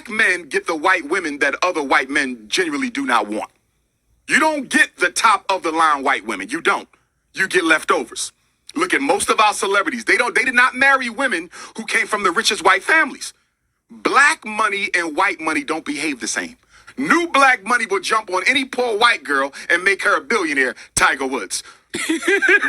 Black men get the white women that other white men genuinely do not want. You don't get the top of the line white women. You don't. You get leftovers. Look at most of our celebrities. They did not marry women who came from the richest white families. Black money and white money don't behave the same. New black money will jump on any poor white girl and make her a billionaire, Tiger Woods.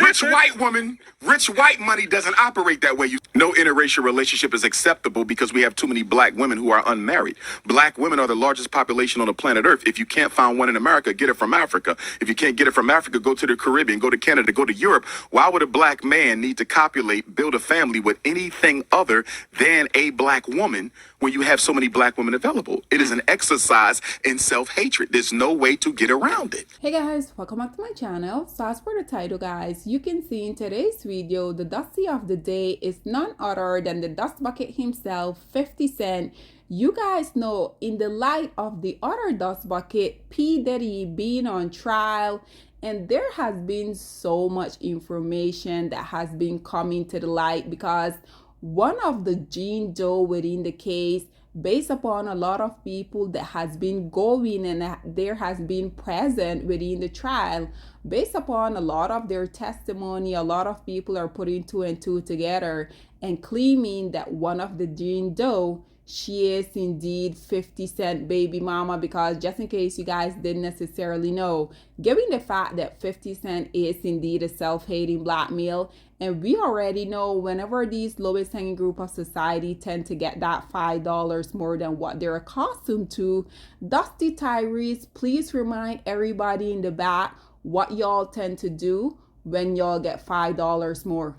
Rich white money doesn't operate that way. No interracial relationship is acceptable because we have too many black women who are unmarried. Black women are the largest population on the planet Earth. If you can't find one in America, get it from Africa. If you can't get it from Africa, go to the Caribbean, go to Canada, go to Europe. Why would a black man need to copulate, build a family with anything other than a black woman when you have so many black women available? It is an exercise in self-hatred. There's no way to get around it. Hey guys, welcome back to my channel. So as for the title, guys, you can see in today's video, the Dusty of the day is none other than the Dust Bucket himself, 50 Cent. You guys know, in the light of the other Dust Bucket, P Diddy being on trial, and there has been so much information that has been coming to the light because one of the Jane Doe within the case, based upon a lot of people that has been going and that there has been present within the trial, based upon a lot of their testimony, a lot of people are putting two and two together and claiming that one of the Jane Doe, she is indeed 50 Cent baby mama, because just in case you guys didn't necessarily know, given the fact that 50 Cent is indeed a self-hating black male, and we already know whenever these lowest hanging group of society tend to get that $5 more than what they're accustomed to, Dusty Tyrese, please remind everybody in the back what y'all tend to do when y'all get $5 more.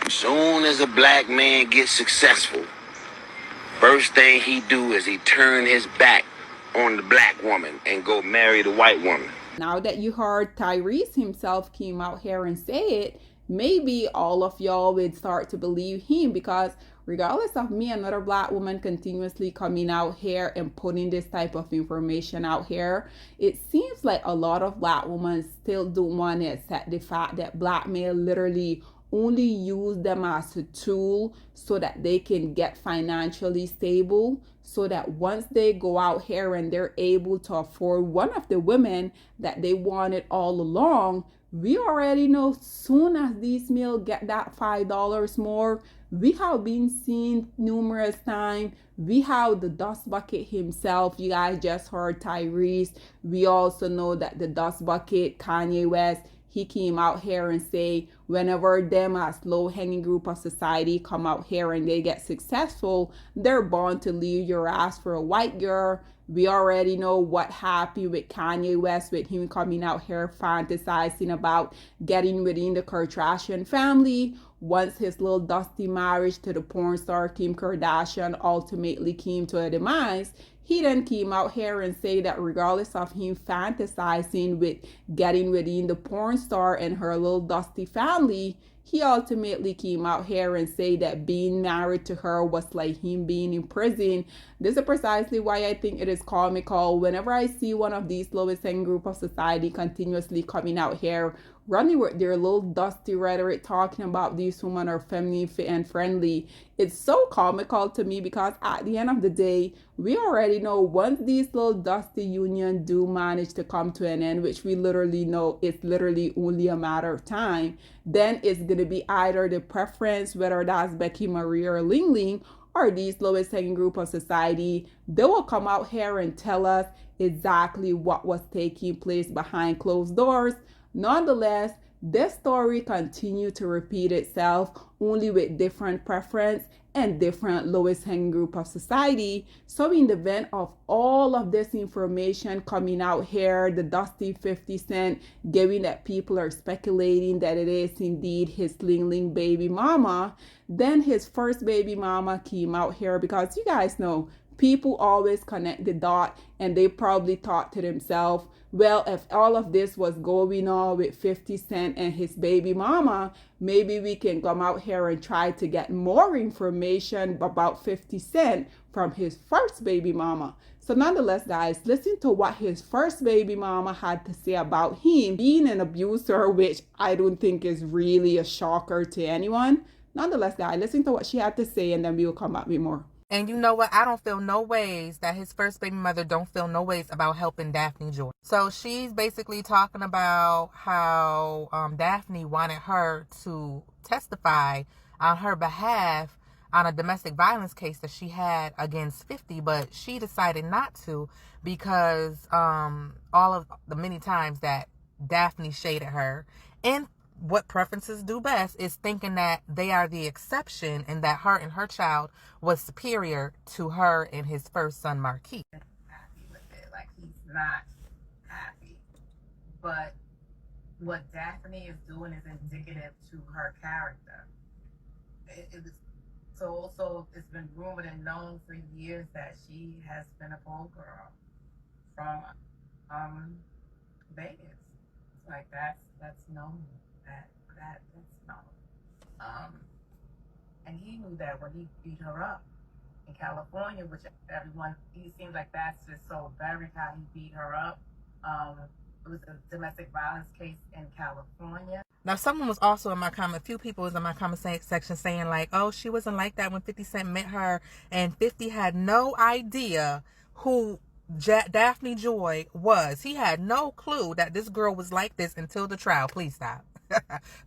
Soon as a black man gets successful, first thing he do is he turn his back on the black woman and go marry the white woman. Now that you heard Tyrese himself came out here and say it, maybe all of y'all would start to believe him, because regardless of me, another black woman continuously coming out here and putting this type of information out here, it seems like a lot of black women still don't want to accept the fact that black male literally only use them as a tool so that they can get financially stable, so that once they go out here and they're able to afford one of the women that they wanted all along, we already know soon as these males get that $5 more, we have been seen numerous times. We have the Dust Bucket himself. You guys just heard Tyrese. We also know that the Dust Bucket, Kanye West, he came out here and say whenever them as low-hanging group of society come out here and they get successful, they're bound to leave your ass for a white girl. We already know what happened with Kanye West, with him coming out here fantasizing about getting within the Kardashian family. Once his little dusty marriage to the porn star Kim Kardashian ultimately came to a demise, he then came out here and say that regardless of him fantasizing with getting within the porn star and her little dusty family, he ultimately came out here and say that being married to her was like him being in prison. This is precisely why I think it is comical whenever I see one of these lowest hanging group of society continuously coming out here running with their little dusty rhetoric talking about these women are feminine, fit, and friendly. It's so comical to me because at the end of the day, we already know once these little dusty union do manage to come to an end, which we literally know it's literally only a matter of time, then it's going to be either the preference, whether that's Becky Marie or Ling Ling, or these lowest hanging group of society. They will come out here and tell us exactly what was taking place behind closed doors. Nonetheless, this story continued to repeat itself, only with different preference and different lowest hanging group of society. So in the event of all of this information coming out here, the Dusty 50 Cent giving that people are speculating that it is indeed his Ling Ling baby mama, then his first baby mama came out here, because you guys know people always connect the dot, and they probably thought to themselves, well, if all of this was going on with 50 Cent and his baby mama, maybe we can come out here and try to get more information about 50 Cent from his first baby mama. So nonetheless, guys, listen to what his first baby mama had to say about him being an abuser, which I don't think is really a shocker to anyone. Nonetheless, guys, listen to what she had to say, and then we will come back with more. And you know what? I don't feel no ways that his first baby mother don't feel no ways about helping Daphne Joy. So she's basically talking about how Daphne wanted her to testify on her behalf on a domestic violence case that she had against 50, but she decided not to because all of the many times that Daphne shaded her, and what preferences do best is thinking that they are the exception and that her and her child was superior to her and his first son, Marquis. Happy with it. Like, he's not happy. But what Daphne is doing is indicative to her character. It was so it's been rumored and known for years that she has been a pole girl from Vegas. Like, that's known. That's known. And he knew that when he beat her up in California, which he seems like that's just so buried how he beat her up. It was a domestic violence case in California. Now, someone was also in my comment, a few people was in my comment section saying like, oh, she wasn't like that when 50 Cent met her, and 50 had no idea who Daphne Joy was. He had no clue that this girl was like this until the trial. Please stop.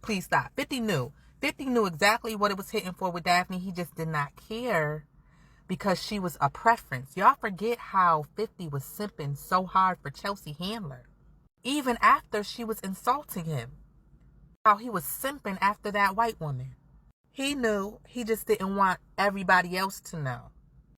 Please stop. 50 knew. 50 knew exactly what it was hitting for with Daphne. He just did not care because she was a preference. Y'all forget how 50 was simping so hard for Chelsea Handler. Even after she was insulting him. How he was simping after that white woman. He knew. He just didn't want everybody else to know.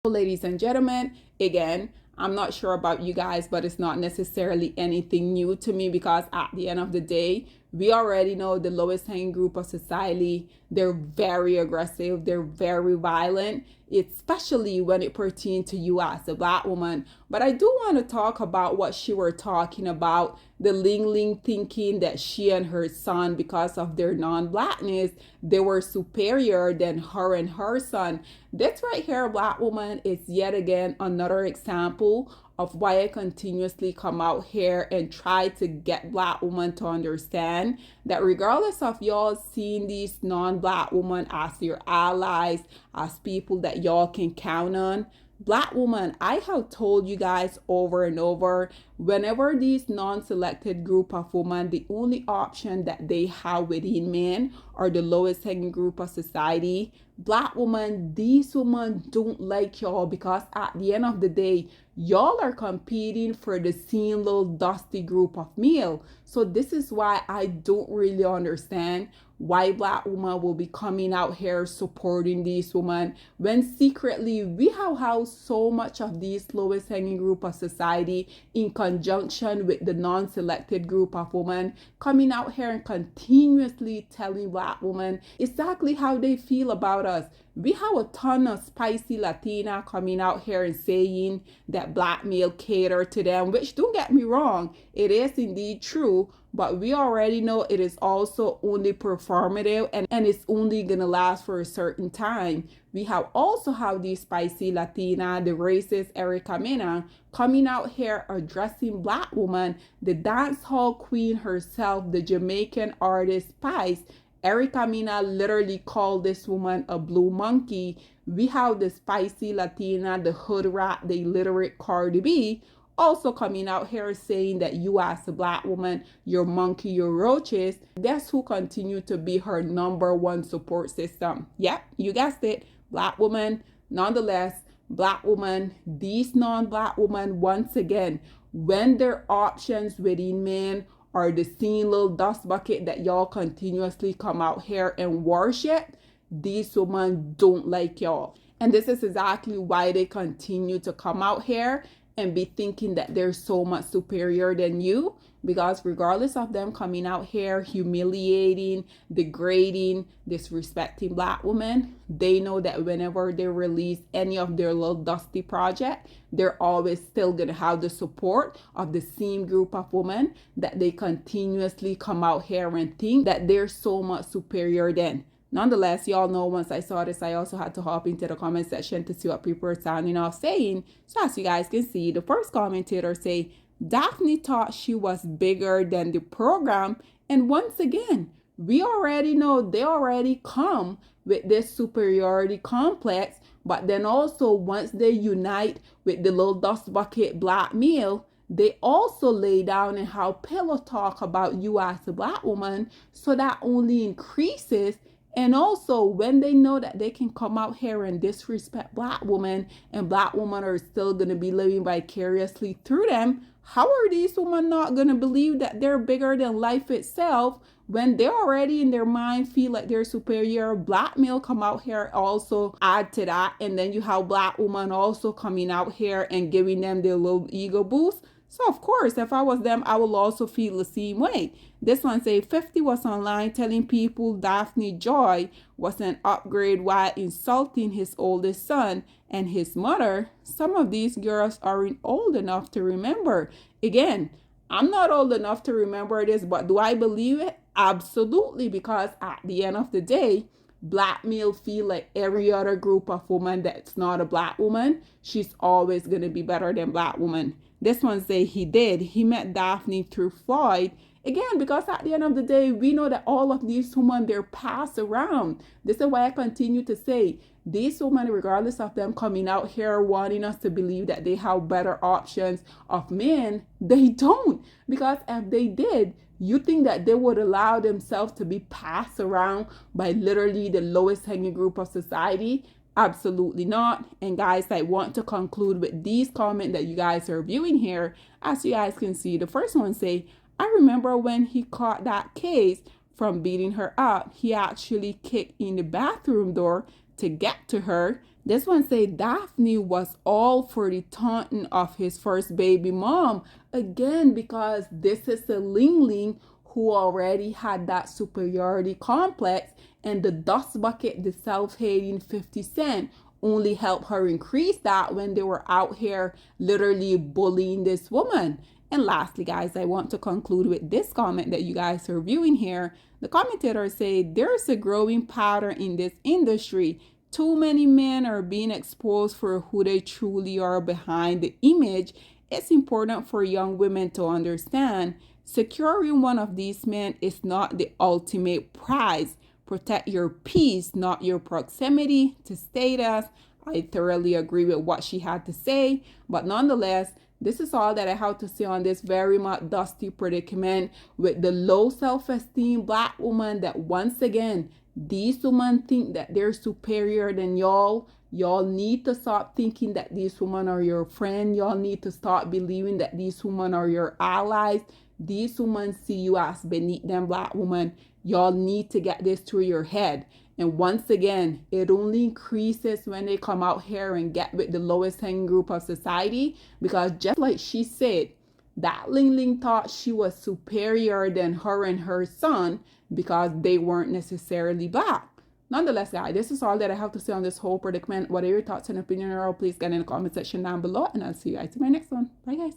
Ladies and gentlemen, again, I'm not sure about you guys, but it's not necessarily anything new to me because at the end of the day, we already know the lowest hanging group of society. They're very aggressive. They're very violent, especially when it pertains to you as a black woman. But I do want to talk about what she were talking about, the Ling thinking that she and her son, because of their non-blackness, they were superior than her and her son. This right here, black woman, is yet again another example of why I continuously come out here and try to get black women to understand that regardless of y'all seeing these non-black women as your allies, as people that y'all can count on, black woman, I have told you guys over and over, whenever these non-selected group of women, the only option that they have within men are the lowest hanging group of society, black woman, these women don't like y'all because at the end of the day, y'all are competing for the same little dusty group of male. So this is why I don't really understand why black women will be coming out here supporting these women when secretly we have housed so much of these lowest hanging group of society in conjunction with the non-selected group of women coming out here and continuously telling black women exactly how they feel about us. We have a ton of spicy Latina coming out here and saying that black male cater to them, which don't get me wrong, it is indeed true, but we already know it is also only performative and it's only gonna last for a certain time. We have also have these spicy Latina, the racist Erica Mena, coming out here addressing black woman, the dance hall queen herself, the Jamaican artist Spice. Erica Mena literally called this woman a blue monkey. We have the spicy Latina, the hood rat, the illiterate Cardi B, also coming out here saying that you as a black woman, you're monkey, you're roaches. Guess who continue to be her number one support system? Yep, you guessed it, black woman. Nonetheless, black woman, these non-black women, once again, when their options within men or the same little dust bucket that y'all continuously come out here and worship, these women don't like y'all. And this is exactly why they continue to come out here and be thinking that they're so much superior than you, because regardless of them coming out here humiliating, degrading, disrespecting black women, they know that whenever they release any of their little dusty project, they're always still gonna have the support of the same group of women that they continuously come out here and think that they're so much superior than. Nonetheless, y'all know once I saw this, I also had to hop into the comment section to see what people are sounding off saying. So as you guys can see, the first commentator say, Daphne thought she was bigger than the program. And once again, we already know they already come with this superiority complex, but then also once they unite with the little dust bucket black male, they also lay down and how pillow talk about you as a black woman, so that only increases. And also, when they know that they can come out here and disrespect black women, and black women are still going to be living vicariously through them, how are these women not going to believe that they're bigger than life itself when they already in their mind feel like they're superior? Black male come out here also add to that, and then you have black women also coming out here and giving them their little ego boost. So of course, if I was them, I will also feel the same way. This one say 50 was online telling people Daphne Joy was an upgrade while insulting his oldest son and his mother. Some of these girls aren't old enough to remember. Again, I'm not old enough to remember this, but do I believe it? Absolutely, because at the end of the day, black male feel like every other group of women that's not a black woman, she's always going to be better than black woman. This one say he did. He met Daphne through Floyd. Again, because at the end of the day, we know that all of these women, they're passed around. This is why I continue to say, these women, regardless of them coming out here wanting us to believe that they have better options of men, they don't. Because if they did, you think that they would allow themselves to be passed around by literally the lowest hanging group of society? Absolutely not. And guys, I want to conclude with these comments that you guys are viewing here. As you guys can see, the first one say, I remember when he caught that case from beating her up, he actually kicked in the bathroom door to get to her. This one say Daphne was all for the taunting of his first baby mom. Again, because this is a Ling Ling who already had that superiority complex, and the dust bucket, the self-hating 50 Cent, only helped her increase that when they were out here literally bullying this woman. And lastly, guys, I want to conclude with this comment that you guys are viewing here. The commentators say there's a growing pattern in this industry. Too many men are being exposed for who they truly are behind the image. It's important for young women to understand securing one of these men is not the ultimate prize. Protect your peace, not your proximity to status. I thoroughly agree with what she had to say, but nonetheless, this is all that I have to say on this very much dusty predicament with the low self-esteem black woman that once again, these women think that they're superior than y'all. Y'all need to stop thinking that these women are your friend. Y'all need to start believing that these women are your allies. These women see you as beneath them, black woman. Y'all need to get this through your head. And once again, it only increases when they come out here and get with the lowest hanging group of society. Because just like she said, that Ling Ling thought she was superior than her and her son because they weren't necessarily black. Nonetheless, guys, this is all that I have to say on this whole predicament. What are your thoughts and opinions are? Please get in the comment section down below. And I'll see you guys in my next one. Bye, guys.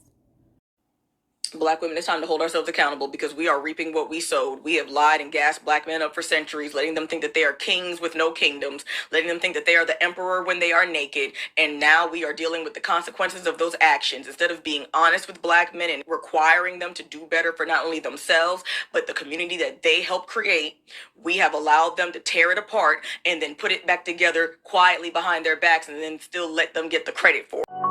Black women, it's time to hold ourselves accountable because we are reaping what we sowed. We have lied and gassed black men up for centuries, letting them think that they are kings with no kingdoms, letting them think that they are the emperor when they are naked. And now we are dealing with the consequences of those actions. Instead of being honest with black men and requiring them to do better for not only themselves, but the community that they help create, we have allowed them to tear it apart and then put it back together quietly behind their backs and then still let them get the credit for it.